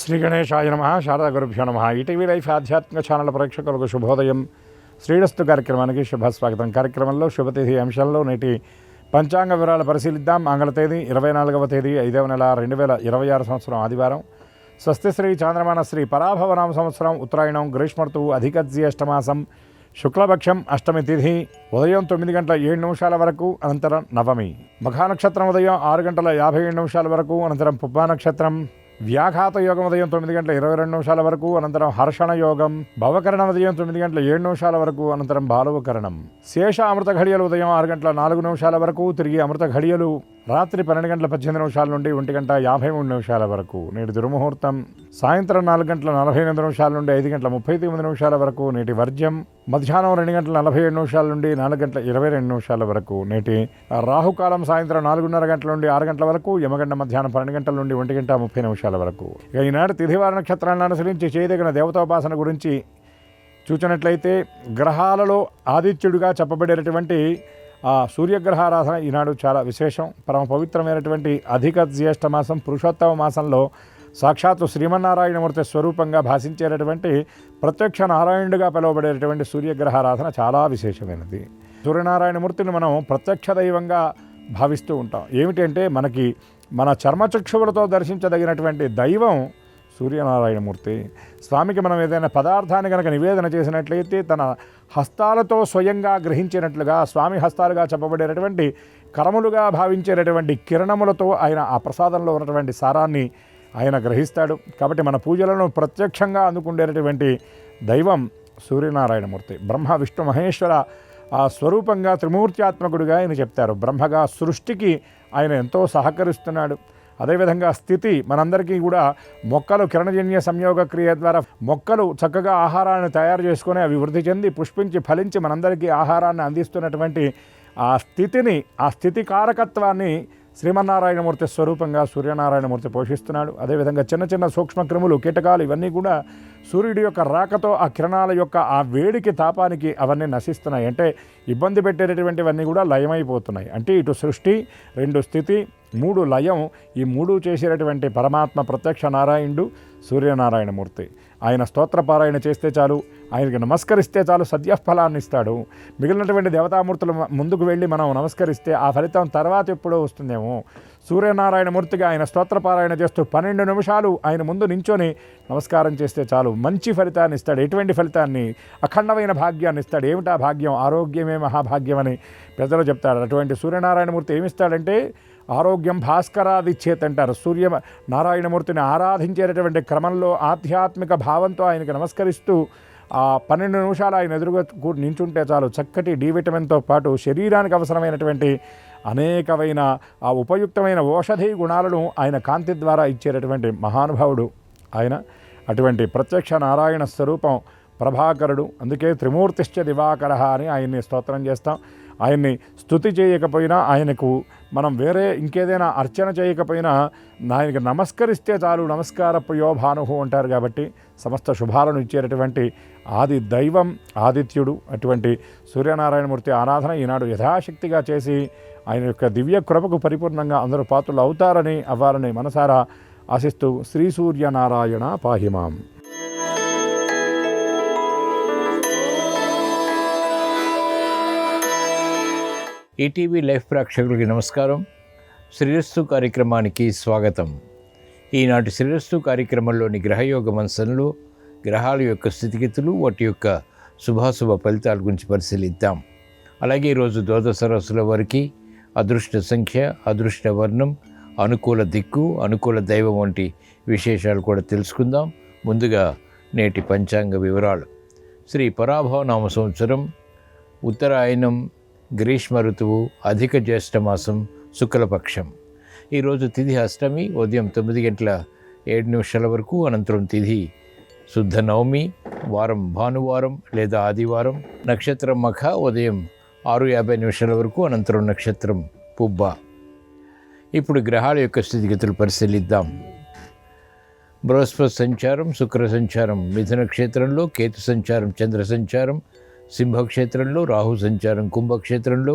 శ్రీ గణేశాయ నమః. శారదా గురుభ్యో నమః. ఈటీవీ లైఫ్ ఆధ్యాత్మిక ఛానల్ ప్రేక్షకులకు శుభోదయం. శ్రీరస్తు కార్యక్రమానికి శుభస్వాగతం. కార్యక్రమంలో శుభతిథి అంశంలో నేటి పంచాంగ వివరాలు పరిశీలిద్దాం. ఆంగ్ల తేదీ 24వ తేదీ 5వ నెల 2026 సంవత్సరం ఆదివారం. స్వస్తి శ్రీ చాంద్రమాన శ్రీ పరాభవనామ సంవత్సరం ఉత్తరాయణం గ్రీష్మ ఋతువు అధిక జ్యేష్ఠమాసం శుక్లపక్షం అష్టమి తిథి ఉదయం 9:07 వరకు, అనంతరం నవమి. మఖానక్షత్రం ఉదయం 6:57 వరకు, అనంతరం పుబ్బా నక్షత్రం. వ్యాఘాత యోగం ఉదయం 9:22 వరకు, అనంతరం హర్షణ యోగం. భవకరణం ఉదయం 9:07 వరకు, అనంతరం బాలవకరణం. శేష అమృత ఘడియలు ఉదయం 6:04 వరకు, తిరిగి అమృత ఘడియలు రాత్రి 12:18 నుండి 1:53 వరకు. నేటి దుర్ముహూర్తం సాయంత్రం 4:48 నుండి 5:39 వరకు. నేటి వర్జ్యం మధ్యాహ్నం 2:47 నుండి 4:22 వరకు. నేటి రాహుకాలం సాయంత్రం 4:30 గంటల నుండి 6 గంటల వరకు. యమగండ మధ్యాహ్నం 12 గంటల నుండి 1:30 వరకు. ఇక ఈనాడు తిథివార నక్షత్రాలను అనుసరించి చేయదగిన దేవతాపాసన గురించి చూచినట్లయితే, గ్రహాలలో ఆదిత్యుడిగా చెప్పబడేటటువంటి ఆ సూర్యగ్రహారాధన ఈనాడు చాలా విశేషం. పరమ పవిత్రమైనటువంటి అధిక జ్యేష్ఠ మాసం పురుషోత్తమ మాసంలో సాక్షాత్తు శ్రీమన్నారాయణమూర్తి స్వరూపంగా భాషించేటటువంటి ప్రత్యక్ష నారాయణుడిగా పిలువబడేటటువంటి సూర్యగ్రహారాధన చాలా విశేషమైనది. సూర్యనారాయణమూర్తిని మనం ప్రత్యక్ష దైవంగా భావిస్తూ ఉంటాం. ఏమిటంటే, మనకి మన చర్మచక్షువులతో దర్శించదగినటువంటి దైవం సూర్యనారాయణమూర్తి. స్వామికి మనం ఏదైనా పదార్థాన్ని కనుక నివేదన చేసినట్లయితే తన హస్తాలతో స్వయంగా గ్రహించినట్లుగా, స్వామి హస్తాలుగా చెప్పబడేటటువంటి కరములుగా భావించేటటువంటి కిరణములతో ఆయన ఆ ప్రసాదంలో ఉన్నటువంటి సారాన్ని ఆయన గ్రహిస్తాడు. కాబట్టి మన పూజలను ప్రత్యక్షంగా అందుకుండేటటువంటి దైవం సూర్యనారాయణమూర్తి. బ్రహ్మ విష్ణు మహేశ్వర ఆ స్వరూపంగా త్రిమూర్త్యాత్మకుడిగా ఆయన చెప్తారు. బ్రహ్మగా సృష్టికి ఆయన ఎంతో సహకరిస్తున్నాడు. అదేవిధంగా స్థితి, మనందరికీ కూడా మొక్కలు కిరణజన్య సంయోగ క్రియ ద్వారా మొక్కలు చక్కగా ఆహారాన్ని తయారు చేసుకొని అవి వృద్ధి చెంది పుష్పించి ఫలించి మనందరికీ ఆహారాన్ని అందిస్తున్నటువంటి ఆ స్థితిని, ఆ స్థితి కారకత్వాన్ని శ్రీమన్నారాయణమూర్తి స్వరూపంగా సూర్యనారాయణమూర్తి పోషిస్తున్నాడు. అదేవిధంగా చిన్న చిన్న సూక్ష్మ క్రిములు, కీటకాలు ఇవన్నీ కూడా సూర్యుడి యొక్క రాకతో ఆ కిరణాల యొక్క ఆ వేడికి, తాపానికి అవన్నీ నశిస్తున్నాయి. అంటే ఇబ్బంది పెట్టేటటువంటివన్నీ కూడా లయమైపోతున్నాయి. అంటే ఇటు సృష్టి, 2 స్థితి, 3 లయం. ఈ 3 చేసేటటువంటి పరమాత్మ ప్రత్యక్ష నారాయణుడు సూర్యనారాయణమూర్తి. ఆయన స్తోత్రపారాయణ చేస్తే చాలు, ఆయనకి నమస్కరిస్తే చాలు, సద్యఫలాన్ని ఇస్తాడు. మిగిలినటువంటి దేవతామూర్తుల ముందుకు వెళ్ళి మనం నమస్కరిస్తే ఆ ఫలితం తర్వాత ఎప్పుడో వస్తుందేమో. సూర్యనారాయణమూర్తిగా ఆయన స్తోత్రపారాయణ చేస్తూ 12 నిమిషాలు ఆయన ముందు నించొని నమస్కారం చేస్తే చాలు, మంచి ఫలితాన్ని ఇస్తాడు. ఎటువంటి ఫలితాన్ని? అఖండమైన భాగ్యాన్ని ఇస్తాడు. ఏమిటా భాగ్యం? ఆరోగ్యమే మహాభాగ్యం అని పెద్దలు చెప్తారు. అటువంటి సూర్యనారాయణమూర్తి ఏమిస్తాడంటే, ఆరోగ్యం భాస్కరాదిచ్చేత్ అంటారు. సూర్య నారాయణమూర్తిని ఆరాధించేటటువంటి క్రమంలో ఆధ్యాత్మిక భావంతో ఆయనకి నమస్కరిస్తూ ఆ 12 నిమిషాలు ఆయన ఎదురుగా నించుంటే చాలు, చక్కటి డి విటమిన్తో పాటు శరీరానికి అవసరమైనటువంటి అనేకమైన ఆ ఉపయుక్తమైన ఔషధీ గుణాలను ఆయన కాంతి ద్వారా ఇచ్చేటటువంటి మహానుభావుడు ఆయన. అటువంటి ప్రత్యక్ష నారాయణ స్వరూపం ప్రభాకరుడు. అందుకే త్రిమూర్తిశ్చ దివాకర అని ఆయన్ని స్తోత్రం చేస్తాం. ఆయన్ని స్తుతి చేయకపోయినా, ఆయనకు మనం వేరే ఇంకేదైనా అర్చన చేయకపోయినా ఆయనకి నమస్కరిస్తే చాలు, నమస్కార ప్రియో భానుహు అంటారు. కాబట్టి సమస్త శుభాలను ఇచ్చేటటువంటి ఆది దైవం ఆదిత్యుడు. అటువంటి సూర్యనారాయణమూర్తి ఆరాధన ఈనాడు యథాశక్తిగా చేసి ఆయన యొక్క దివ్య కృపకు పరిపూర్ణంగా అందరూ పాత్రలు అవుతారని, అవ్వాలని మనసారా ఆశిస్తూ శ్రీ సూర్యనారాయణ పాహిమాం. ఈటీవీ లైఫ్ ప్రేక్షకులకి నమస్కారం. శ్రీరస్తు కార్యక్రమానికి స్వాగతం. ఈనాటి శ్రీరస్తు కార్యక్రమంలోని గ్రహయోగ మంచంలో గ్రహాల యొక్క స్థితిగతులు, వాటి యొక్క శుభాశుభ ఫలితాల గురించి పరిశీలిద్దాం. అలాగే ఈరోజు ద్వాదశ రాశుల వారికి అదృష్ట సంఖ్య, అదృష్ట వర్ణం, అనుకూల దిక్కు, అనుకూల దైవం వంటి విశేషాలు కూడా తెలుసుకుందాం. ముందుగా నేటి పంచాంగ వివరాలు. శ్రీ పరాభవనామ సంవత్సరం ఉత్తరాయణం గ్రీష్మ ఋతువు అధిక జ్యేష్ఠమాసం శుక్లపక్షం. ఈరోజు తిథి అష్టమి ఉదయం 9:07 వరకు, అనంతరం తిథి శుద్ధ నవమి, వారం భానువారం లేదా ఆదివారం. నక్షత్రం మఖ ఉదయం 6:50 వరకు, అనంతరం నక్షత్రం పుబ్బ. ఇప్పుడు గ్రహాల యొక్క స్థితిగతులు పరిశీలిద్దాం. బృహస్పతి సంచారం, శుక్ర సంచారం మిథున క్షేత్రంలో, కేతు సంచారం చంద్ర సంచారం సింహక్షేత్రంలో, రాహు సంచారం కుంభక్షేత్రంలో,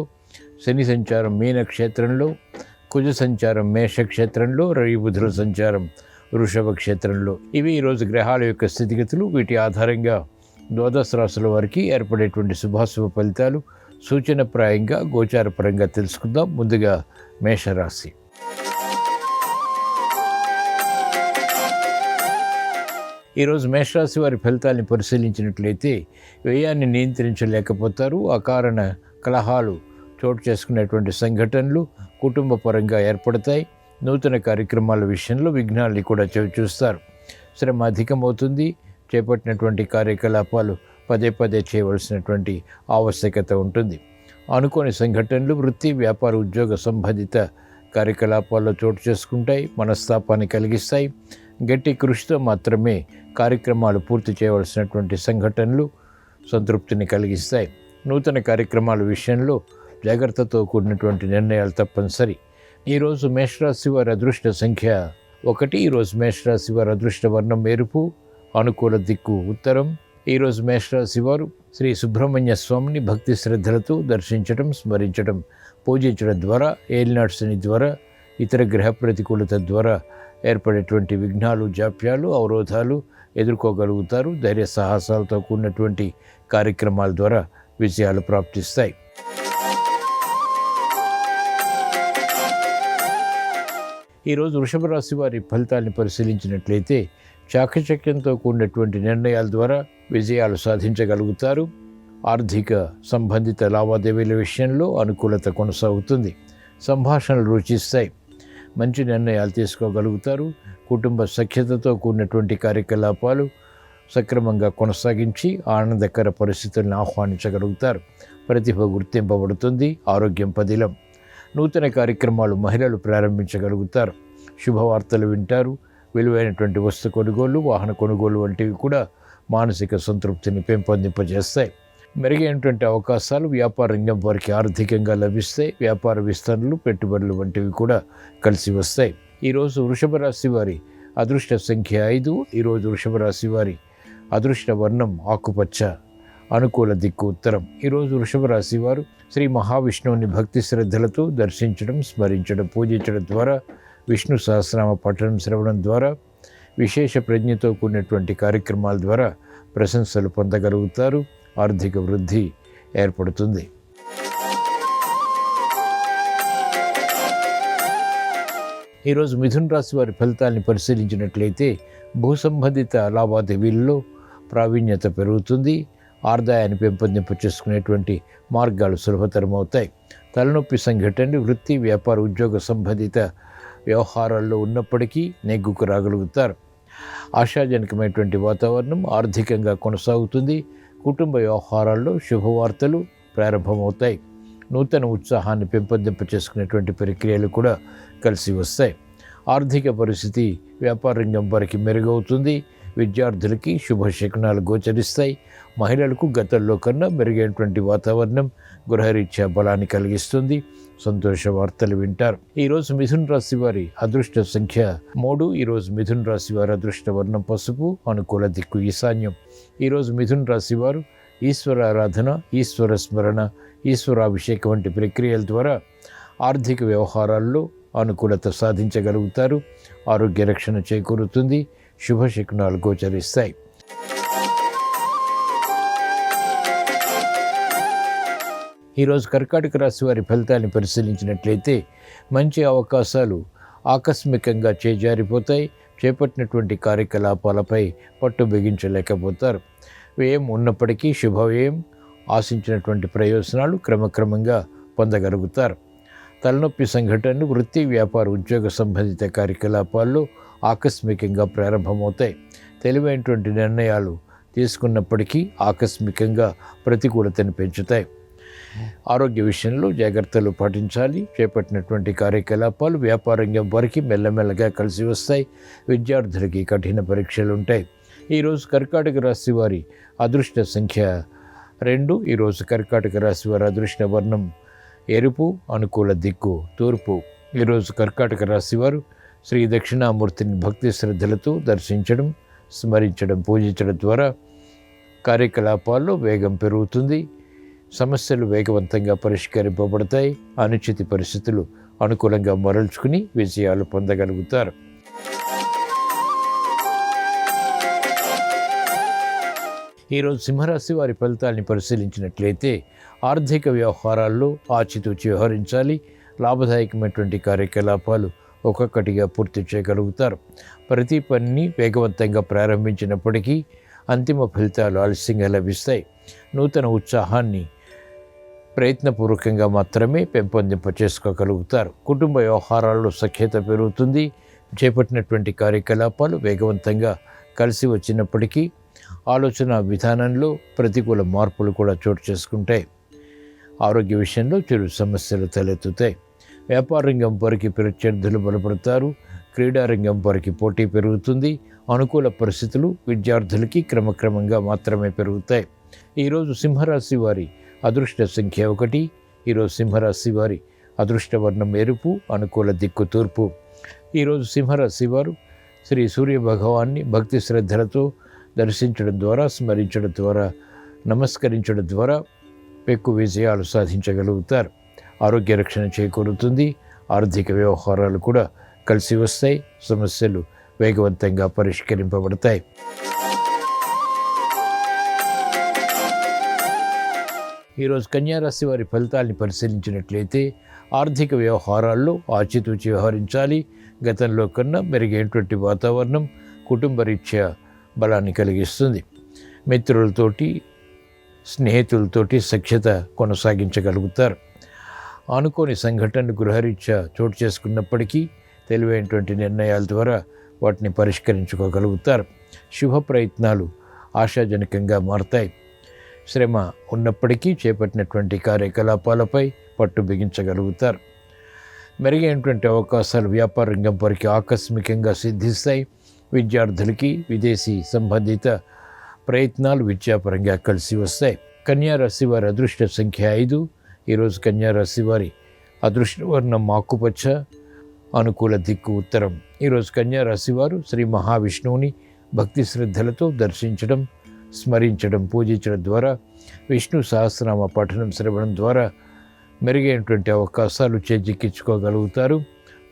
శని సంచారం మీనక్షేత్రంలో, కుజ సంచారం మేషక్షేత్రంలో, రవి బుధుల సంచారం వృషభ క్షేత్రంలో. ఇవి ఈరోజు గ్రహాల యొక్క స్థితిగతులు. వీటి ఆధారంగా ద్వాదశ రాశుల వారికి ఏర్పడేటువంటి శుభాశుభ ఫలితాలు సూచనప్రాయంగా గోచారపరంగా తెలుసుకుందాం. ముందుగా మేషరాశి. ఈరోజు మేషరాశి వారి ఫలితాన్ని పరిశీలించినట్లయితే వ్యయాన్ని నియంత్రించలేకపోతారు. అకారణ కలహాలు చోటు చేసుకునేటువంటి సంఘటనలు కుటుంబ పరంగా ఏర్పడతాయి. నూతన కార్యక్రమాల విషయంలో విఘ్నాల్ని కూడా చూస్తారు. శ్రమ అధికమవుతుంది. చేపట్టినటువంటి కార్యకలాపాలు పదే పదే చేయవలసినటువంటి ఆవశ్యకత ఉంటుంది. అనుకోని సంఘటనలు వృత్తి, వ్యాపార, ఉద్యోగ సంబంధిత కార్యకలాపాల్లో చోటు చేసుకుంటాయి. మనస్తాపాన్ని కలిగిస్తాయి. గట్టి కృషితో మాత్రమే కార్యక్రమాలు పూర్తి చేయవలసినటువంటి సంఘటనలు సంతృప్తిని కలిగిస్తాయి. నూతన కార్యక్రమాల విషయంలో జాగ్రత్తతో కూడినటువంటి నిర్ణయాలు తప్పనిసరి. ఈరోజు మేషరాశి వారి అదృష్ట సంఖ్య 1. ఈరోజు మేషరాశి వారి అదృష్ట వర్ణం ఎరుపు. అనుకూల దిక్కు ఉత్తరం. ఈరోజు మేషరాశి వారు శ్రీ సుబ్రహ్మణ్య స్వామిని భక్తి శ్రద్ధలతో దర్శించడం, స్మరించడం, పూజించడం ద్వారా ఏలినాటి శని ద్వారా, ఇతర గ్రహ ప్రతికూలత ద్వారా ఏర్పడేటువంటి విఘ్నాలు, జాప్యాలు, అవరోధాలు ఎదుర్కోగలుగుతారు. ధైర్య సాహసాలతో కూడినటువంటి కార్యక్రమాల ద్వారా విజయాలు ప్రాప్తిస్తాయి. ఈరోజు వృషభ రాశి వారి ఫలితాన్ని పరిశీలించినట్లయితే చాకచక్యంతో కూడినటువంటి నిర్ణయాల ద్వారా విజయాలు సాధించగలుగుతారు. ఆర్థిక సంబంధిత లావాదేవీల విషయంలో అనుకూలత కొనసాగుతుంది. సంభాషణలు రుచిస్తాయి. మంచి నిర్ణయాలు తీసుకోగలుగుతారు. కుటుంబ సఖ్యతతో కూడినటువంటి కార్యకలాపాలు సక్రమంగా కొనసాగించి ఆనందకర పరిస్థితులను ఆహ్వానించగలుగుతారు. ప్రతిభ గుర్తింపబడుతుంది. ఆరోగ్యం పదిలం. నూతన కార్యక్రమాలు మహిళలు ప్రారంభించగలుగుతారు. శుభవార్తలు వింటారు. విలువైనటువంటి వస్తు కొనుగోలు, వాహన కొనుగోలు వంటివి కూడా మానసిక సంతృప్తిని పెంపొందింపజేస్తాయి. మెరుగైనటువంటి అవకాశాలు వ్యాపార రంగం వారికి ఆర్థికంగా లభిస్తాయి. వ్యాపార విస్తరణలు, పెట్టుబడులు వంటివి కూడా కలిసి వస్తాయి. ఈరోజు వృషభ రాశి వారి అదృష్ట సంఖ్య 5. ఈరోజు వృషభ రాశి వారి అదృష్ట వర్ణం ఆకుపచ్చ. అనుకూల దిక్కు ఉత్తరం. ఈరోజు వృషభ రాశి వారు శ్రీ మహావిష్ణువుని భక్తి శ్రద్ధలతో దర్శించడం, స్మరించడం, పూజించడం ద్వారా, విష్ణు సహస్రనామ పఠనం, శ్రవణం ద్వారా, విశేష ప్రజ్ఞతో కూడినటువంటి కార్యక్రమాల ద్వారా ప్రశంసలు పొందగలుగుతారు. ఆర్థిక వృద్ధి ఏర్పడుతుంది. ఈరోజు మిథున రాశి వారి ఫలితాన్ని పరిశీలించినట్లయితే భూ సంబంధిత లావాదేవీల్లో ప్రావీణ్యత పెరుగుతుంది. ఆదాయాన్ని పెంపొందింప చేసుకునేటువంటి మార్గాలు సులభతరం అవుతాయి. తలనొప్పి సంఘటనలు వృత్తి, వ్యాపార, ఉద్యోగ సంబంధిత వ్యవహారాల్లో ఉన్నప్పటికీ నెగ్గుకు రాగలుగుతారు. ఆశాజనకమైనటువంటి వాతావరణం ఆర్థికంగా కొనసాగుతుంది. కుటుంబ వ్యవహారాల్లో శుభవార్తలు ప్రారంభమవుతాయి. నూతన ఉత్సాహాన్ని పెంపొందింప చేసుకునేటువంటి ప్రక్రియలు కూడా కలిసి వస్తాయి. ఆర్థిక పరిస్థితి వ్యాపార రంగం వారికి మెరుగవుతుంది. విద్యార్థులకి శుభశకునాలు గోచరిస్తాయి. మహిళలకు గతంలో కన్నా మెరుగైనటువంటి వాతావరణం గృహరీత్యా బలాన్ని కలిగిస్తుంది. సంతోష వార్తలు వింటారు. ఈరోజు మిథున రాశి వారి అదృష్ట సంఖ్య 3. ఈరోజు మిథున రాశి వారి అదృష్ట వర్ణం పసుపు. అనుకూల దిక్కు ఈశాన్యం. ఈరోజు మిథున రాశి వారు ఈశ్వర ఆరాధన, ఈశ్వర స్మరణ, ఈశ్వరాభిషేకం వంటి ప్రక్రియల ద్వారా ఆర్థిక వ్యవహారాల్లో అనుకూలత సాధించగలుగుతారు. ఆరోగ్య రక్షణ చేకూరుతుంది. శుభశకునాలు గోచరిస్తాయి. ఈరోజు కర్కాటక రాశి వారి ఫలితాన్ని పరిశీలించినట్లయితే మంచి అవకాశాలు ఆకస్మికంగా చేజారిపోతాయి. చేపట్టినటువంటి కార్యకలాపాలపై పట్టు బిగించలేకపోతారు. వ్యయం ఉన్నప్పటికీ శుభవ్యయం, ఆశించినటువంటి ప్రయోజనాలు క్రమక్రమంగా పొందగలుగుతారు. తలనొప్పి సంఘటనలు వృత్తి, వ్యాపార, ఉద్యోగ సంబంధిత కార్యకలాపాల్లో ఆకస్మికంగా ప్రారంభమవుతాయి. తెలివైనటువంటి నిర్ణయాలు తీసుకున్నప్పటికీ ఆకస్మికంగా ప్రతికూలతను పెంచుతాయి. ఆరోగ్య విషయంలో జాగ్రత్తలు పాటించాలి. చేపట్టినటువంటి కార్యకలాపాలు వ్యాపార రంగం వారికి మెల్లమెల్లగా కలిసి వస్తాయి. విద్యార్థులకి కఠిన పరీక్షలు ఉంటాయి. ఈరోజు కర్కాటక రాశి వారి అదృష్ట సంఖ్య 2. ఈరోజు కర్కాటక రాశి వారి అదృష్ట వర్ణం ఎరుపు. అనుకూల దిక్కు తూర్పు. ఈరోజు కర్కాటక రాశి వారు శ్రీ దక్షిణామూర్తిని భక్తి శ్రద్ధలతో దర్శించడం, స్మరించడం, పూజించడం ద్వారా కార్యకలాపాల్లో వేగం పెరుగుతుంది. సమస్యలు వేగవంతంగా పరిష్కరింపబడతాయి. అనుచిత పరిస్థితులు అనుకూలంగా మరల్చుకుని విజయాలు పొందగలుగుతారు. ఈరోజు సింహరాశి వారి ఫలితాలని పరిశీలించినట్లయితే ఆర్థిక వ్యవహారాల్లో ఆచితూచి వ్యవహరించాలి. లాభదాయకమైనటువంటి కార్యకలాపాలు ఒక్కొక్కటిగా పూర్తి చేయగలుగుతారు. ప్రతి పనిని వేగవంతంగా ప్రారంభించినప్పటికీ అంతిమ ఫలితాలు ఆలస్యంగా లభిస్తాయి. నూతన ఉత్సాహాన్ని ప్రయత్నపూర్వకంగా మాత్రమే పెంపొందింప చేసుకోగలుగుతారు. కుటుంబ వ్యవహారాల్లో సఖ్యత పెరుగుతుంది. చేపట్టినటువంటి కార్యకలాపాలు వేగవంతంగా కలిసి వచ్చినప్పటికీ ఆలోచన విధానంలో ప్రతికూల మార్పులు కూడా చోటు చేసుకుంటాయి. ఆరోగ్య విషయంలో చిరు సమస్యలు తలెత్తుతాయి. వ్యాపార రంగం వారికి ప్రత్యర్థులు బలపడతారు. క్రీడారంగం వారికి పోటీ పెరుగుతుంది. అనుకూల పరిస్థితులు విద్యార్థులకి క్రమక్రమంగా మాత్రమే పెరుగుతాయి. ఈరోజు సింహరాశి వారి అదృష్ట సంఖ్య 1. ఈరోజు సింహరాశి వారి అదృష్ట వర్ణం ఎరుపు, అనుకూల దిక్కు తూర్పు. ఈరోజు సింహరాశి వారు శ్రీ సూర్య భగవాన్ని భక్తి శ్రద్ధలతో దర్శించడం ద్వారా, స్మరించడం ద్వారా, నమస్కరించడం ద్వారా ఎక్కువ విజయాలు సాధించగలుగుతారు. ఆరోగ్య రక్షణ చేకూరుతుంది. ఆర్థిక వ్యవహారాలు కూడా కలిసి వస్తాయి. సమస్యలు వేగవంతంగా పరిష్కరింపబడతాయి. ఈరోజు కన్యారాశి వారి ఫలితాల్ని పరిశీలించినట్లయితే ఆర్థిక వ్యవహారాల్లో ఆచితూచి వ్యవహరించాలి. గతంలో కన్నా మెరుగైనటువంటి వాతావరణం కుటుంబ రీత్యా బలాన్ని కలిగిస్తుంది. మిత్రులతోటి, స్నేహితులతోటి సఖ్యత కొనసాగించగలుగుతారు. అనుకోని సంఘటనలు గృహరీత్యా చోటు చేసుకున్నప్పటికీ తెలివైనటువంటి నిర్ణయాల ద్వారా వాటిని పరిష్కరించుకోగలుగుతారు. శుభ ప్రయత్నాలు ఆశాజనకంగా మారతాయి. శ్రమ ఉన్నప్పటికీ చేపట్టినటువంటి కార్యకలాపాలపై పట్టు బిగించగలుగుతారు. మెరుగైనటువంటి అవకాశాలు వ్యాపార రంగం వారికి ఆకస్మికంగా సిద్ధిస్తాయి. విద్యార్థులకి విదేశీ సంబంధిత ప్రయత్నాలు విద్యాపరంగా కలిసి వస్తాయి. కన్యారాశి వారి అదృష్ట సంఖ్య 5. ఈరోజు కన్యారాశి వారి అదృష్ట వర్ణం ఆకుపచ్చ, అనుకూల దిక్కు ఉత్తరం. ఈరోజు కన్యారాశి వారు శ్రీ మహావిష్ణువుని భక్తి శ్రద్ధలతో దర్శించడం, స్మరించడం, పూజించడం ద్వారా, విష్ణు సహస్రనామ పఠనం శ్రవణం ద్వారా మెరుగైనటువంటి అవకాశాలు చేజిక్కించుకోగలుగుతారు.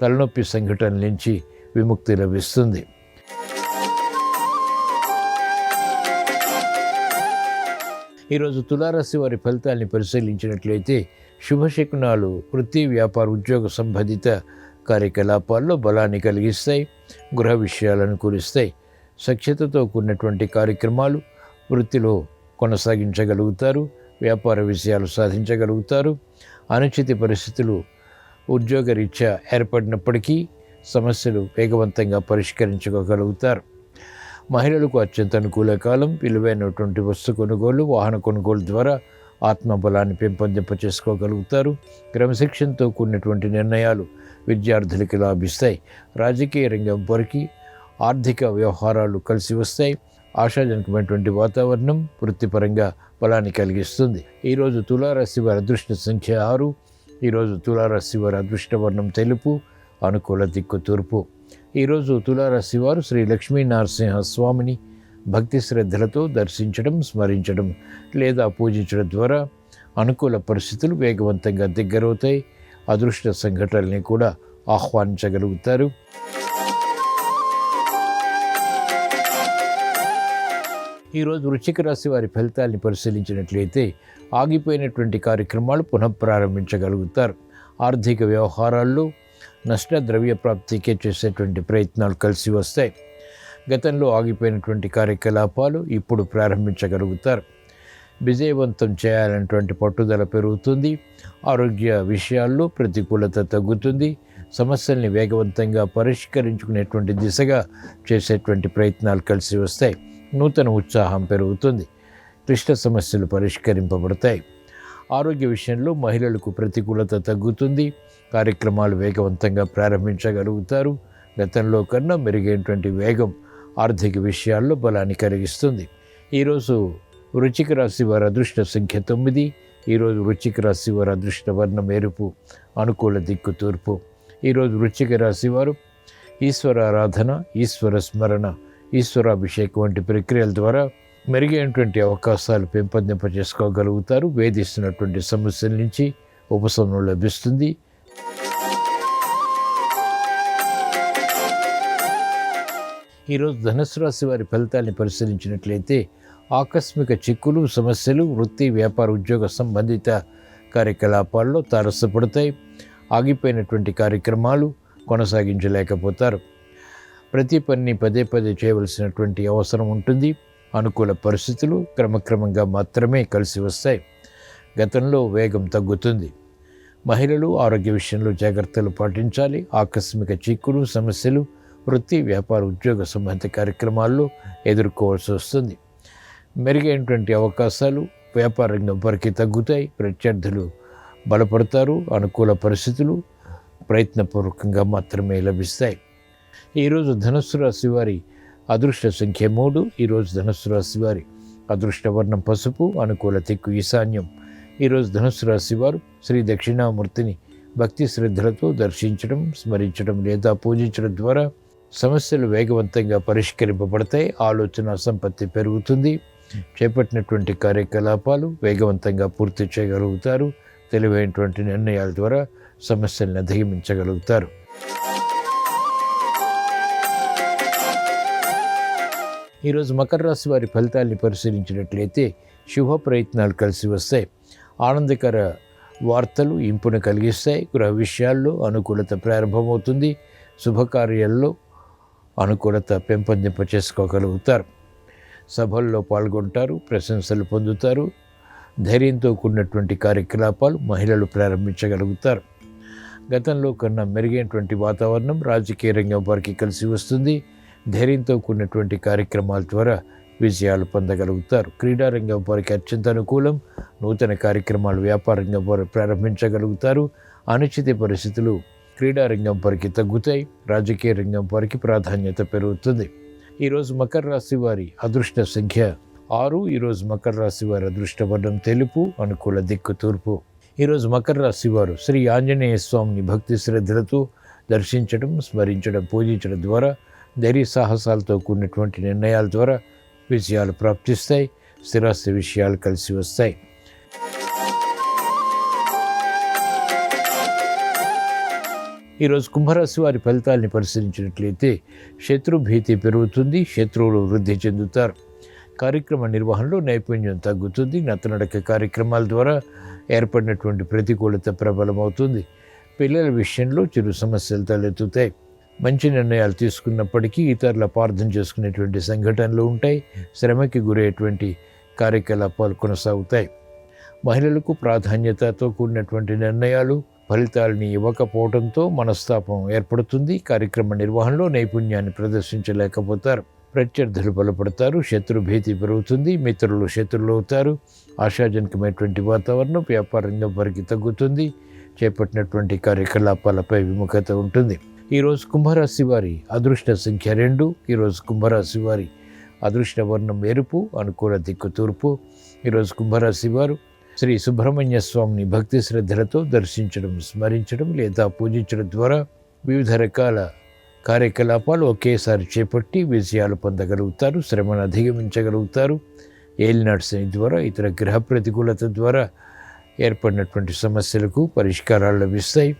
తలనొప్పి సంఘటనల నుంచి విముక్తి లభిస్తుంది. ఈరోజు తులారాశి వారి ఫలితాల్ని పరిశీలించినట్లయితే శుభశకునాలు వృత్తి, వ్యాపార, ఉద్యోగ సంబంధిత కార్యకలాపాల్లో బలాన్ని కలిగిస్తాయి. గృహ విషయాలు అనుకూలిస్తాయి. సఖ్యతతో కూడినటువంటి కార్యక్రమాలు వృత్తిలో కొనసాగించగలుగుతారు. వ్యాపార విషయాలు సాధించగలుగుతారు. అనుచిత పరిస్థితులు ఉద్యోగరీత్యా ఏర్పడినప్పటికీ సమస్యలు వేగవంతంగా పరిష్కరించుకోగలుగుతారు. మహిళలకు అత్యంత అనుకూల కాలం. విలువైనటువంటి వస్తు కొనుగోలు, వాహన కొనుగోలు ద్వారా ఆత్మబలాన్ని పెంపొందింప చేసుకోగలుగుతారు. క్రమశిక్షణతో కూడినటువంటి నిర్ణయాలు విద్యార్థులకి లాభిస్తాయి. రాజకీయ రంగం వారికి ఆర్థిక వ్యవహారాలు కలిసి వస్తాయి. ఆశాజనకమైనటువంటి వాతావరణం వృత్తిపరంగా బలాన్ని కలిగిస్తుంది. ఈరోజు తులారాశి వారి అదృష్ట సంఖ్య 6. ఈరోజు తులారాశి వారి అదృష్ట వర్ణం తెలుపు, అనుకూల దిక్కు తూర్పు. ఈరోజు తులారాశి వారు శ్రీ లక్ష్మీ నరసింహ స్వామిని భక్తి శ్రద్ధలతో దర్శించడం, స్మరించడం లేదా పూజించడం ద్వారా అనుకూల పరిస్థితులు వేగవంతంగా దగ్గరవుతాయి. అదృష్ట సంఘటనల్ని కూడా ఆహ్వానించగలుగుతారు. ఈరోజు వృశ్చిక రాశి వారి ఫలితాల్ని పరిశీలించినట్లయితే ఆగిపోయినటువంటి కార్యక్రమాలు పునఃప్రారంభించగలుగుతారు. ఆర్థిక వ్యవహారాల్లో నష్ట ద్రవ్య ప్రాప్తికే చేసేటువంటి ప్రయత్నాలు కలిసి వస్తాయి. గతంలో ఆగిపోయినటువంటి కార్యకలాపాలు ఇప్పుడు ప్రారంభించగలుగుతారు. విజయవంతం చేయాలనేటువంటి పట్టుదల పెరుగుతుంది. ఆరోగ్య విషయాల్లో ప్రతికూలత తగ్గుతుంది. సమస్యల్ని వేగవంతంగా పరిష్కరించుకునేటువంటి దిశగా చేసేటువంటి ప్రయత్నాలు కలిసి వస్తాయి. నూతన ఉత్సాహం పెరుగుతుంది. క్లిష్ట సమస్యలు పరిష్కరింపబడతాయి. ఆరోగ్య విషయంలో మహిళలకు ప్రతికూలత తగ్గుతుంది. కార్యక్రమాలు వేగవంతంగా ప్రారంభించగలుగుతారు. గతంలో కన్నా మెరుగైనటువంటి వేగం ఆర్థిక విషయాల్లో బలాన్ని కలిగిస్తుంది. ఈరోజు వృశ్చిక రాశి వారి అదృష్ట సంఖ్య 9. ఈరోజు వృశ్చిక రాశి వారి అదృష్ట వర్ణం ఎరుపు, అనుకూల దిక్కు తూర్పు. ఈరోజు వృశ్చిక రాశి వారు ఈశ్వర ఆరాధన, ఈశ్వర స్మరణ, ఈశ్వరాభిషేకం వంటి ప్రక్రియల ద్వారా మెరుగైనటువంటి అవకాశాలు పెంపొందింప చేసుకోగలుగుతారు. వేధిస్తున్నటువంటి సమస్యల నుంచి ఉపశమనం లభిస్తుంది. ఈరోజు ధనుస్సు రాశి వారి ఫలితాన్ని పరిశీలించినట్లయితే ఆకస్మిక చిక్కులు, సమస్యలు, వృత్తి, వ్యాపార, ఉద్యోగ సంబంధిత కార్యకలాపాల్లో తారసపడతాయి. ఆగిపోయినటువంటి కార్యక్రమాలు కొనసాగించలేకపోతారు. ప్రతి పనిని పదే పదే చేయవలసినటువంటి అవసరం ఉంటుంది. అనుకూల పరిస్థితులు క్రమక్రమంగా మాత్రమే కలిసి వస్తాయి. గతంలో వేగం తగ్గుతుంది. మహిళలు ఆరోగ్య విషయంలో జాగ్రత్తలు పాటించాలి. ఆకస్మిక చిక్కులు, సమస్యలు, వృత్తి, వ్యాపార, ఉద్యోగ సంబంధిత కార్యక్రమాల్లో ఎదుర్కోవాల్సి వస్తుంది. మెరుగైనటువంటి అవకాశాలు వ్యాపార రంగం వరకు తగ్గుతాయి. ప్రత్యర్థులు బలపడతారు. అనుకూల పరిస్థితులు ప్రయత్నపూర్వకంగా మాత్రమే లభిస్తాయి. ఈరోజు ధనుస్సు రాశి వారి అదృష్ట సంఖ్య 3. ఈరోజు ధనుస్సు రాశి వారి అదృష్ట వర్ణం పసుపు. అనుకూల దిక్కు ఈశాన్యం. ఈరోజు ధనుస్సు రాశి వారు శ్రీ దక్షిణామూర్తిని భక్తి శ్రద్ధలతో దర్శించడం, స్మరించడం లేదా పూజించడం ద్వారా సమస్యలు వేగవంతంగా పరిష్కరింపబడతాయి. ఆలోచన సంపత్తి పెరుగుతుంది. చేపట్టినటువంటి కార్యకలాపాలు వేగవంతంగా పూర్తి చేయగలుగుతారు. తెలివైనటువంటి నిర్ణయాల ద్వారా సమస్యలను అధిగమించగలుగుతారు. ఈరోజు మకర రాశి వారి ఫలితాల్ని పరిశీలించినట్లయితే శుభ ప్రయత్నాలు కలిసి వస్తాయి. ఆనందకర వార్తలు ఇంపును కలిగిస్తాయి. గృహ విషయాల్లో అనుకూలత ప్రారంభమవుతుంది. శుభకార్యాల్లో అనుకూలత పెంపొందింప చేసుకోగలుగుతారు. సభల్లో పాల్గొంటారు. ప్రశంసలు పొందుతారు. ధైర్యంతో కూడినటువంటి కార్యకలాపాలు మహిళలు ప్రారంభించగలుగుతారు. గతంలో కన్నా మెరుగైనటువంటి వాతావరణం రాజకీయ రంగం వారికి కలిసి వస్తుంది. ధైర్యంతో కూడినటువంటి కార్యక్రమాల ద్వారా విజయాలు పొందగలుగుతారు. క్రీడారంగం వారికి అత్యంత అనుకూలం. నూతన కార్యక్రమాలు వ్యాపార రంగం వారు ప్రారంభించగలుగుతారు. అనుచిత పరిస్థితులు క్రీడారంగం వారికి తగ్గుతాయి. రాజకీయ రంగం వారికి ప్రాధాన్యత పెరుగుతుంది. ఈరోజు మకర రాశి వారి అదృష్ట సంఖ్య 6. ఈరోజు మకర రాశి వారి అదృష్ట వర్ణం తెలుపు. అనుకూల దిక్కు తూర్పు. ఈరోజు మకర రాశి వారు శ్రీ ఆంజనేయ స్వామిని భక్తి శ్రద్ధలతో దర్శించడం, స్మరించడం, పూజించడం ద్వారా ధైర్య సాహసాలతో కూడినటువంటి నిర్ణయాల ద్వారా విజయాలు ప్రాప్తిస్తాయి. స్థిరాస్తి విషయాలు కలిసి వస్తాయి. ఈరోజు కుంభరాశి వారి ఫలితాలని పరిశీలించినట్లయితే శత్రు భీతి పెరుగుతుంది. శత్రువులు వృద్ధి చెందుతారు. కార్యక్రమ నిర్వహణలో నైపుణ్యం తగ్గుతుంది. నత్తనడక కార్యక్రమాల ద్వారా ఏర్పడినటువంటి ప్రతికూలత ప్రబలమవుతుంది. పిల్లల విషయంలో చిరు సమస్యలు తలెత్తుతాయి. మంచి నిర్ణయాలు తీసుకున్నప్పటికీ ఇతరుల అపార్థం చేసుకునేటువంటి సంఘటనలు ఉంటాయి. శ్రమకి గురయ్యేటువంటి కార్యకలాపాలు కొనసాగుతాయి. మహిళలకు ప్రాధాన్యతతో కూడినటువంటి నిర్ణయాలు ఫలితాలని ఇవ్వకపోవడంతో మనస్తాపం ఏర్పడుతుంది. కార్యక్రమ నిర్వహణలో నైపుణ్యాన్ని ప్రదర్శించలేకపోతారు. ప్రత్యర్థులు బలపడతారు. శత్రు భీతి పెరుగుతుంది. మిత్రులు శత్రులు అవుతారు. ఆశాజనకమైనటువంటి వాతావరణం వ్యాపార రంగం వారికి తగ్గుతుంది. చేపట్టినటువంటి కార్యకలాపాలపై విముఖత ఉంటుంది. ఈరోజు కుంభరాశి వారి అదృష్ట సంఖ్య 2. ఈరోజు కుంభరాశి వారి అదృష్ట వర్ణం ఎరుపు. అనుకూల దిక్కు తూర్పు. ఈరోజు కుంభరాశి వారు శ్రీ సుబ్రహ్మణ్య స్వామిని భక్తి శ్రద్ధలతో దర్శించడం, స్మరించడం లేదా పూజించడం ద్వారా వివిధ రకాల కార్యకలాపాలు ఒకేసారి చేపట్టి విజయాలు పొందగలుగుతారు. శ్రమను అధిగమించగలుగుతారు. ఏలినాటి శని ద్వారా ఇతర గ్రహ ప్రతికూలత ద్వారా ఏర్పడినటువంటి సమస్యలకు పరిష్కారాలు లభిస్తాయి.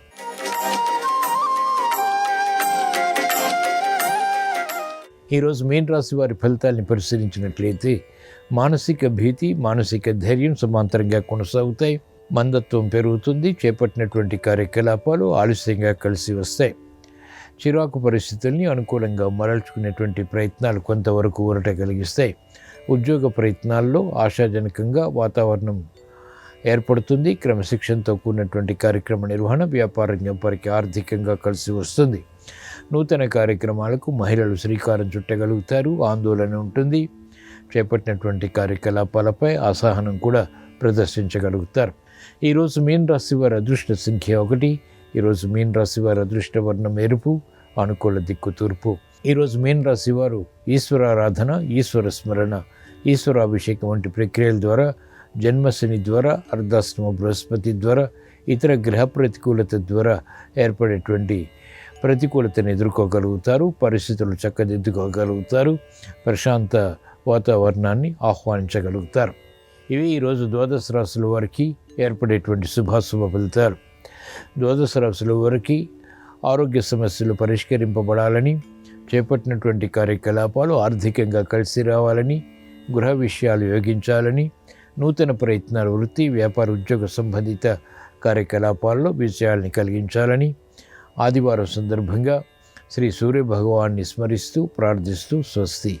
ఈరోజు మీన రాశి వారి ఫలితాలను పరిశీలించినట్లయితే మానసిక భీతి, మానసిక ధైర్యం సమాంతరంగా కొనసాగుతాయి. మందత్వం పెరుగుతుంది. చేపట్టినటువంటి కార్యకలాపాలు ఆలస్యంగా కలిసి వస్తాయి. చిరాకు పరిస్థితుల్ని అనుకూలంగా మరల్చుకునేటువంటి ప్రయత్నాలు కొంతవరకు ఊరట కలిగిస్తాయి. ఉద్యోగ ప్రయత్నాల్లో ఆశాజనకంగా వాతావరణం ఏర్పడుతుంది. క్రమశిక్షణతో కూడినటువంటి కార్యక్రమ నిర్వహణ వ్యాపార రంగం వారికి ఆర్థికంగా కలిసి వస్తుంది. నూతన కార్యక్రమాలకు మహిళలు శ్రీకారం చుట్టగలుగుతారు. ఆందోళన ఉంటుంది. చేపట్టినటువంటి కార్యకలాపాలపై అసహనం కూడా ప్రదర్శించగలుగుతారు. ఈరోజు మీన రాశి వారి అదృష్ట సంఖ్య 1. ఈరోజు మీన రాశి వారి అదృష్ట వర్ణం ఎరుపు. అనుకూల దిక్కు తూర్పు. ఈరోజు మీన రాశి వారు ఈశ్వరారాధన, ఈశ్వర స్మరణ, ఈశ్వరాభిషేకం వంటి ప్రక్రియల ద్వారా జన్మశని ద్వారా, అర్ధాశ్రమ బృహస్పతి ద్వారా, ఇతర గ్రహ ప్రతికూలత ద్వారా ఏర్పడేటువంటి ప్రతికూలతను ఎదుర్కోగలుగుతారు. పరిస్థితులు చక్కదిద్దుకోగలుగుతారు. ప్రశాంత వాతావరణాన్ని ఆహ్వానించగలుగుతారు. ఇవి ఈరోజు ద్వాదశ రాశుల వారికి ఏర్పడేటువంటి శుభాశుభ ఫలితాలు. ద్వాదశ రాశుల వారికి ఆరోగ్య సమస్యలు పరిష్కరింపబడాలని, చేపట్టినటువంటి కార్యకలాపాలు ఆర్థికంగా కలిసి రావాలని, గృహ విషయాలు యోగించాలని, నూతన ప్రయత్నాలు, వృత్తి, వ్యాపార, ఉద్యోగ సంబంధిత కార్యకలాపాల్లో విజయాల్ని కలిగించాలని ఆదివారం సందర్భంగా శ్రీ సూర్య భగవాన్ని స్మరిస్తూ ప్రార్థిస్తూ స్వస్తి.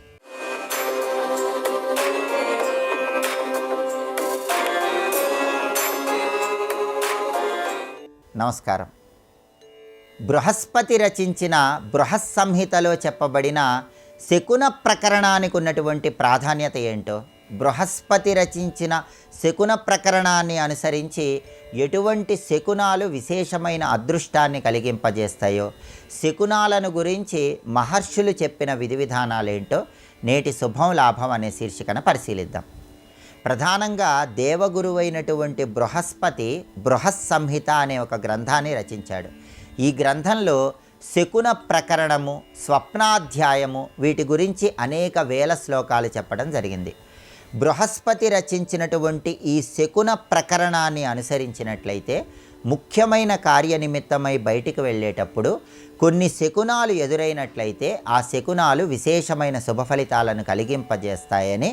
నమస్కారం. బృహస్పతి రచించిన బృహస్సంహితలో చెప్పబడిన శకున ప్రకరణానికి ఉన్నటువంటి ప్రాధాన్యత ఏంటో, బృహస్పతి రచించిన శకున ప్రకరణాన్ని అనుసరించి ఎటువంటి శకునాలు విశేషమైన అదృష్టాన్ని కలిగింపజేస్తాయో, శకునాలను గురించి మహర్షులు చెప్పిన విధి విధానాలేంటో నేటి శుభం లాభం అనే శీర్షికన పరిశీలిద్దాం. ప్రధానంగా దేవగురువైనటువంటి బృహస్పతి బృహస్సంహిత అనే ఒక గ్రంథాన్ని రచించాడు. ఈ గ్రంథంలో శకున ప్రకరణము, స్వప్నాధ్యాయము, వీటి గురించి అనేక వేల శ్లోకాలు చెప్పడం జరిగింది. బృహస్పతి రచించినటువంటి ఈ శకున ప్రకరణాన్ని అనుసరించినట్లయితే ముఖ్యమైన కార్యనిమిత్తమై బయటికి వెళ్ళేటప్పుడు కొన్ని శకునాలు ఎదురైనట్లయితే ఆ శకునాలు విశేషమైన శుభ ఫలితాలను కలిగింపజేస్తాయని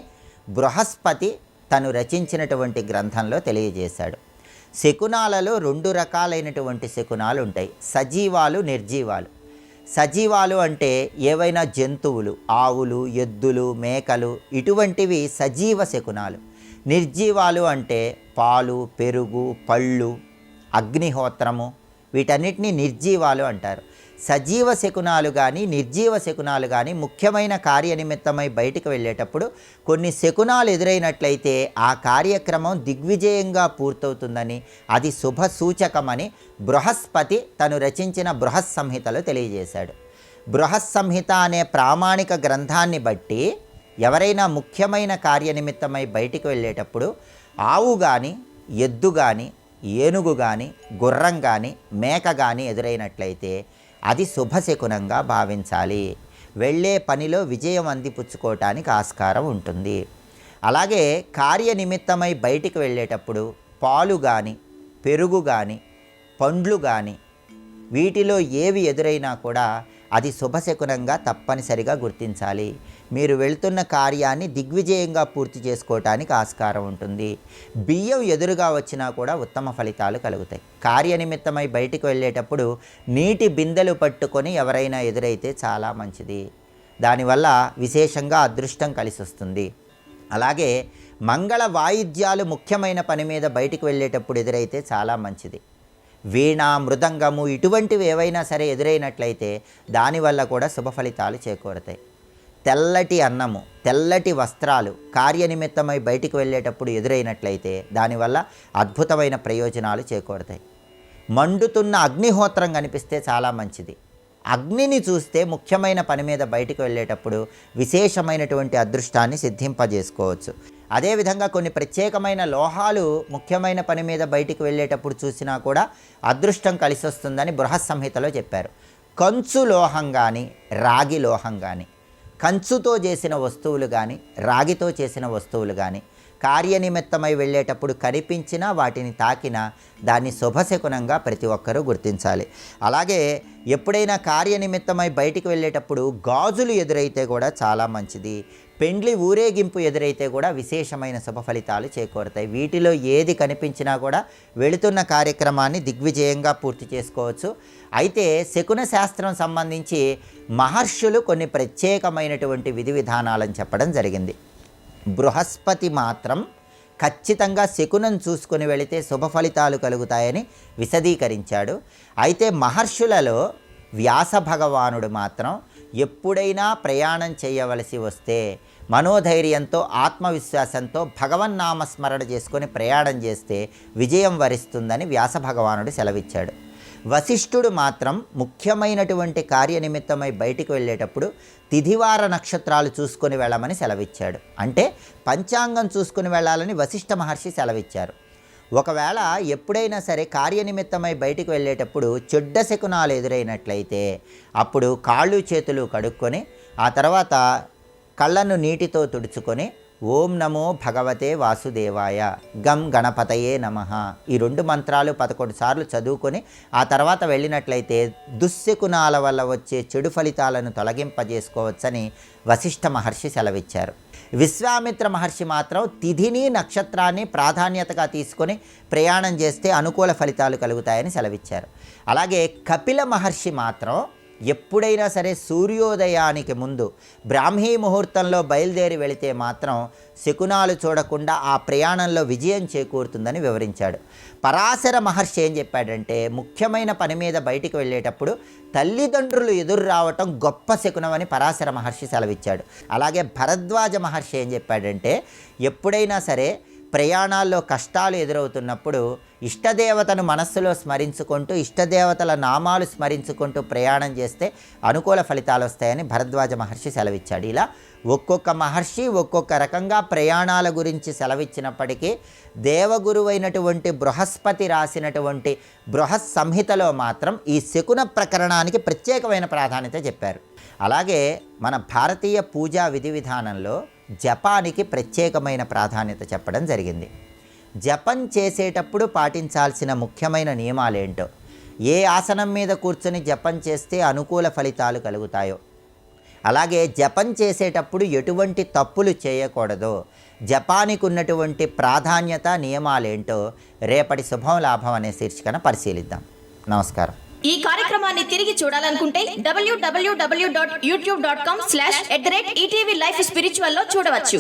బృహస్పతి తను రచించినటువంటి గ్రంథంలో తెలియజేశాడు. శకునాలలో 2 రకాలైనటువంటి శకునాలు ఉంటాయి, సజీవాలు, నిర్జీవాలు. సజీవాలు అంటే ఏవైనా జంతువులు, ఆవులు, ఎద్దులు, మేకలు, ఇటువంటివి సజీవ శకునాలు. నిర్జీవాలు అంటే పాలు, పెరుగు, పళ్ళు, అగ్నిహోత్రము, వీటన్నిటినీ నిర్జీవాలు అంటారు. సజీవ శకునాలు కానీ నిర్జీవ శకునాలు కానీ ముఖ్యమైన కార్యనిమిత్తమై బయటికి వెళ్ళేటప్పుడు కొన్ని శకునాలు ఎదురైనట్లయితే ఆ కార్యక్రమం దిగ్విజయంగా పూర్తవుతుందని, అది శుభ సూచకమని బృహస్పతి తను రచించిన బృహస్సంహితలో తెలియజేశాడు. బృహస్సంహిత అనే ప్రామాణిక గ్రంథాన్ని బట్టి ఎవరైనా ముఖ్యమైన కార్యనిమిత్తమై బయటికి వెళ్ళేటప్పుడు ఆవు కానీ, ఎద్దు కానీ, ఏనుగు కానీ, గుర్రం కానీ, మేక కానీ ఎదురైనట్లయితే అది శుభశకునంగా భావించాలి. వెళ్ళే పనిలో విజయం అందిపుచ్చుకోవటానికి ఆస్కారం ఉంటుంది. అలాగే కార్యనిమిత్తమై బయటికి వెళ్ళేటప్పుడు పాలు కానీ, పెరుగు కానీ, పండ్లు కానీ, వీటిలో ఏవి ఎదురైనా కూడా అది శుభశకునంగా తప్పనిసరిగా గుర్తించాలి. మీరు వెళ్తున్న కార్యాన్ని దిగ్విజయంగా పూర్తి చేసుకోవటానికి ఆస్కారం ఉంటుంది. బియ్యం ఎదురుగా వచ్చినా కూడా ఉత్తమ ఫలితాలు కలుగుతాయి. కార్యనిమిత్తమై బయటికి వెళ్ళేటప్పుడు నీటి బిందెలు పట్టుకొని ఎవరైనా ఎదురైతే చాలా మంచిది. దానివల్ల విశేషంగా అదృష్టం కలిసి వస్తుంది. అలాగే మంగళ వాయిద్యాలు ముఖ్యమైన పని మీద బయటికి వెళ్ళేటప్పుడు ఎదురైతే చాలా మంచిది. వీణ, మృదంగము, ఇటువంటివి ఏవైనా సరే ఎదురైనట్లయితే దానివల్ల కూడా శుభ ఫలితాలు చేకూరతాయి. తెల్లటి అన్నము, తెల్లటి వస్త్రాలు కార్యనిమిత్తమై బయటికి వెళ్ళేటప్పుడు ఎదురైనట్లయితే దానివల్ల అద్భుతమైన ప్రయోజనాలు చేకూరతాయి. మండుతున్న అగ్నిహోత్రం కనిపిస్తే చాలా మంచిది. అగ్నిని చూస్తే ముఖ్యమైన పని మీద బయటికి వెళ్ళేటప్పుడు విశేషమైనటువంటి అదృష్టాన్ని సిద్ధింపజేసుకోవచ్చు. అదేవిధంగా కొన్ని ప్రత్యేకమైన లోహాలు ముఖ్యమైన పని మీద బయటికి వెళ్ళేటప్పుడు చూసినా కూడా అదృష్టం కలిసి వస్తుందని బృహస్సంహితలో చెప్పారు. కంచు లోహం కానీ, రాగి లోహం కానీ, కంచుతో చేసిన వస్తువులు కానీ, రాగితో చేసిన వస్తువులు కానీ కార్యనిమిత్తమై వెళ్ళేటప్పుడు కనిపించినా వాటిని తాకినా దాన్ని శుభశకునంగా ప్రతి ఒక్కరూ గుర్తించాలి. అలాగే ఎప్పుడైనా కార్యనిమిత్తమై బయటికి వెళ్ళేటప్పుడు గాజులు ఎదురైతే కూడా చాలా మంచిది. పెండ్లి ఊరేగింపు ఎదురైతే కూడా విశేషమైన శుభ ఫలితాలు చేకూరుతాయి. వీటిలో ఏది కనిపించినా కూడా వెళుతున్న కార్యక్రమాన్ని దిగ్విజయంగా పూర్తి చేసుకోవచ్చు. అయితే శకున శాస్త్రం సంబంధించి మహర్షులు కొన్ని ప్రత్యేకమైనటువంటి విధి విధానాలను చెప్పడం జరిగింది. బృహస్పతి మాత్రం ఖచ్చితంగా శకునం చూసుకొని వెళితే శుభ ఫలితాలు కలుగుతాయని విశదీకరించాడు. అయితే మహర్షులలో వ్యాస భగవానుడు మాత్రం ఎప్పుడైనా ప్రయాణం చేయవలసి వస్తే మనోధైర్యంతో, ఆత్మవిశ్వాసంతో భగవన్నామస్మరణ చేసుకొని ప్రయాణం చేస్తే విజయం వరిస్తుందని వ్యాస భగవానుడు సెలవిచ్చాడు. వశిష్ఠుడు మాత్రం ముఖ్యమైనటువంటి కార్యనిమిత్తమై బయటికి వెళ్ళేటప్పుడు తిథివార నక్షత్రాలు చూసుకొని వెళ్ళమని సెలవిచ్చాడు. అంటే పంచాంగం చూసుకుని వెళ్ళాలని వశిష్ఠ మహర్షి సెలవిచ్చారు. ఒకవేళ ఎప్పుడైనా సరే కార్యనిమిత్తమై బయటికి వెళ్ళేటప్పుడు చెడ్డ శకునాలు ఎదురైనట్లయితే అప్పుడు కాళ్ళు చేతులు కడుక్కొని ఆ తర్వాత కళ్ళను నీటితో తుడుచుకొని ఓం నమో భగవతే వాసుదేవాయ, గం గణపతయే నమః, ఈ 2 మంత్రాలు 11 సార్లు చదువుకొని ఆ తర్వాత వెళ్ళినట్లయితే దుశ్శకునాల వల్ల వచ్చే చెడు ఫలితాలను తొలగింపజేసుకోవచ్చని వశిష్ఠ మహర్షి సెలవిచ్చారు. విశ్వామిత్ర మహర్షి మాత్రం తిథిని నక్షత్రాన్ని ప్రాధాన్యతగా తీసుకొని ప్రయాణం చేస్తే అనుకూల ఫలితాలు కలుగుతాయని సెలవిచ్చారు. అలాగే కపిల మహర్షి మాత్రం ఎప్పుడైనా సరే సూర్యోదయానికి ముందు బ్రాహ్మీ ముహూర్తంలో బయలుదేరి వెళితే మాత్రం శకునాలు చూడకుండా ఆ ప్రయాణంలో విజయం చేకూరుతుందని వివరించాడు. పరాశర మహర్షి ఏం చెప్పాడంటే ముఖ్యమైన పని మీద బయటికి వెళ్ళేటప్పుడు తల్లిదండ్రులు ఎదురు రావటం గొప్ప శకునమని పరాశర మహర్షి సెలవిచ్చాడు. అలాగే భరద్వాజ మహర్షి ఏం చెప్పాడంటే ఎప్పుడైనా సరే ప్రయాణాల్లో కష్టాలు ఎదురవుతున్నప్పుడు ఇష్టదేవతను మనస్సులో స్మరించుకుంటూ ఇష్టదేవతల నామాలు స్మరించుకుంటూ ప్రయాణం చేస్తే అనుకూల ఫలితాలు వస్తాయని భరద్వాజ మహర్షి సెలవిచ్చాడు. ఇలా ఒక్కొక్క మహర్షి ఒక్కొక్క రకంగా ప్రయాణాల గురించి సెలవిచ్చినప్పటికీ దేవగురువైనటువంటి బృహస్పతి రాసినటువంటి బృహత్ సంహితలో మాత్రం ఈ శకున ప్రకరణానికి ప్రత్యేకమైన ప్రాధాన్యత చెప్పారు. అలాగే మన భారతీయ పూజా విధి విధానంలో జపానికి ప్రత్యేకమైన ప్రాధాన్యత చెప్పడం జరిగింది. జపం చేసేటప్పుడు పాటించాల్సిన ముఖ్యమైన నియమాలేంటో, ఏ ఆసనం మీద కూర్చొని జపం చేస్తే అనుకూల ఫలితాలు కలుగుతాయో, అలాగే జపం చేసేటప్పుడు ఎటువంటి తప్పులు చేయకూడదో, జపానికి ఉన్నటువంటి ప్రాధాన్యత నియమాలేంటో రేపటి శుభం లాభం అనే శీర్షికన పరిశీలిద్దాం. నమస్కారం. ఈ కార్యక్రమాన్ని తిరిగి చూడాలనుకుంటే www.youtube.com/ETV Life Spiritual లో చూడవచ్చు.